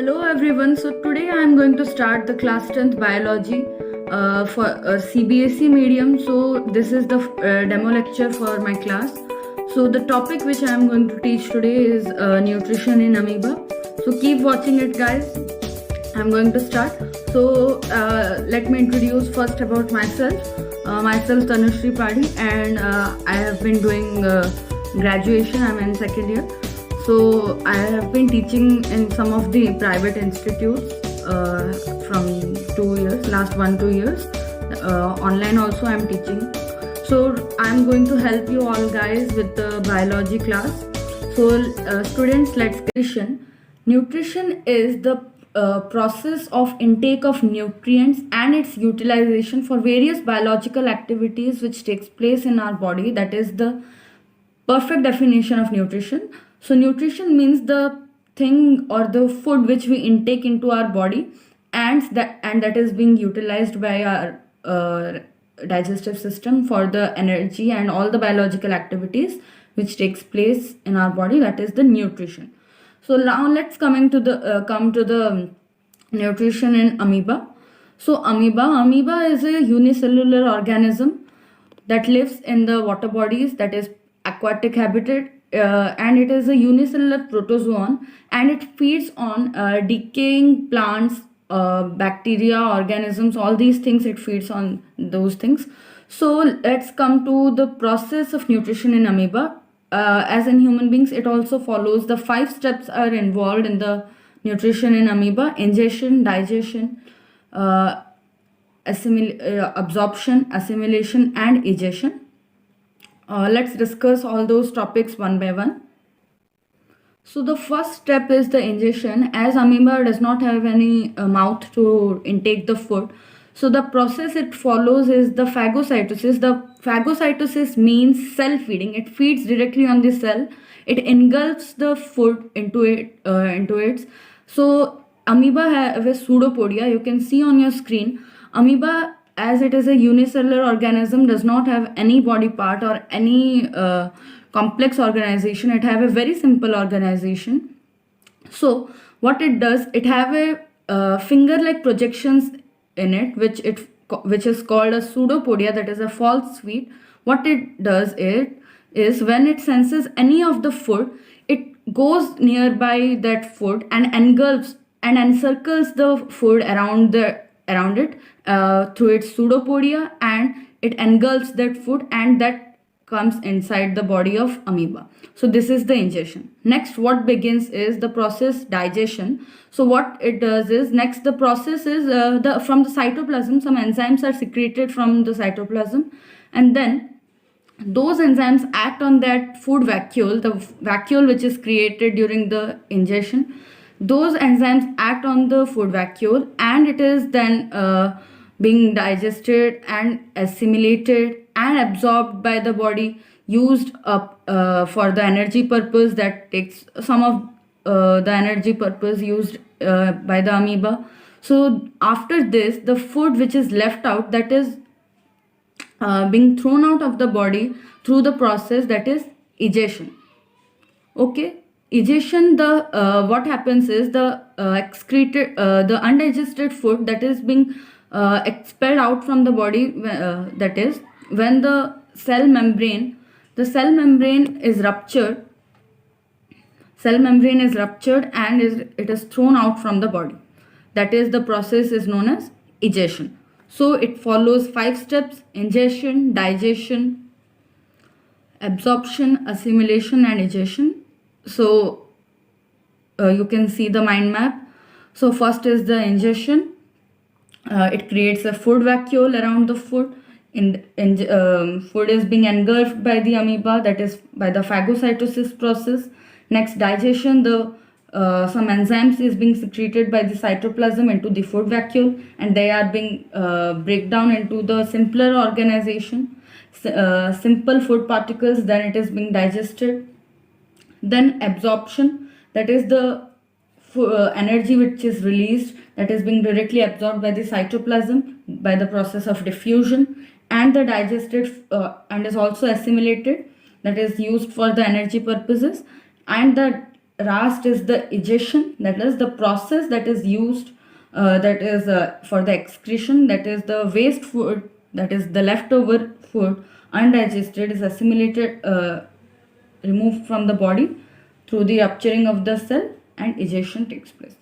Hello everyone. So today I am going to start the class 10th biology for CBSE medium. So this is the demo lecture for my class. So the topic which I am going to teach today is nutrition in amoeba. So keep watching it, guys. I'm going to start. So let me introduce first about myself. Myself Tanushree Padi, and I have been doing graduation. I'm in second year. So I have been teaching in some of the private institutes from 2 years, last 1-2 years. Online also I'm teaching. So I'm going to help you all guys with the biology class. So students, let's nutrition. Nutrition is the process of intake of nutrients and its utilization for various biological activities which takes place in our body. That is the perfect definition of nutrition. So nutrition means the thing or the food which we intake into our body and that is being utilized by our digestive system for the energy and all the biological activities which takes place in our body. That is the nutrition. So now let's come to the nutrition in amoeba. So amoeba is a unicellular organism that lives in the water bodies, that is aquatic habitat, and it is a unicellular protozoan, and it feeds on decaying plants, bacteria, organisms, all these things. It feeds on those things. So let's come to the process of nutrition in amoeba. As in human beings, it also follows the 5 steps are involved in the nutrition in amoeba: ingestion, digestion, absorption, assimilation, and egestion. Let's discuss all those topics one by one. So the first step is the ingestion. As amoeba does not have any mouth to intake the food, so the process it follows is the phagocytosis. The phagocytosis means cell feeding. It feeds directly on the cell. It engulfs the food into it. So amoeba have a pseudopodia. You can see on your screen. Amoeba, as it is a unicellular organism, does not have any body part or any complex organization. It have a very simple organization. So what it does, it have a finger-like projections in it, which is called a pseudopodia, that is a false feet. What it does is when it senses any of the food, it goes nearby that food and engulfs and encircles the food around it through its pseudopodia, and it engulfs that food, and that comes inside the body of amoeba. So this is the ingestion. Next, what begins is the process digestion. So what it does is, next the process is from the cytoplasm, some enzymes are secreted from the cytoplasm, and then those enzymes act on that food vacuole, the vacuole which is created during the ingestion. Those enzymes act on the food vacuole, and it is then being digested and assimilated and absorbed by the body, used up for the energy purpose. That takes some of the energy purpose used by the amoeba. So after this, the food which is left out, that is being thrown out of the body through the process, that is egestion. Okay, egestion, the what happens is the excreted, the undigested food that is being expelled out from the body, that is when the cell membrane is ruptured. Cell membrane is ruptured and it is thrown out from the body. That is, the process is known as egestion. So it follows 5 steps: ingestion, digestion, absorption, assimilation, and egestion. So you can see the mind map. So first is the ingestion. It creates a food vacuole around the food. Food is being engulfed by the amoeba, that is by the phagocytosis process. Next, digestion, some enzymes is being secreted by the cytoplasm into the food vacuole, and they are being break down into the simpler organization, simple food particles. Then it is being digested. Then absorption, that is the energy which is released, that is being directly absorbed by the cytoplasm by the process of diffusion, and the digested and is also assimilated, that is used for the energy purposes. And the last is the egestion, that is the process that is used, that is for the excretion, that is the waste food, that is the leftover food undigested is assimilated, removed from the body through the rupturing of the cell, and egestion takes place.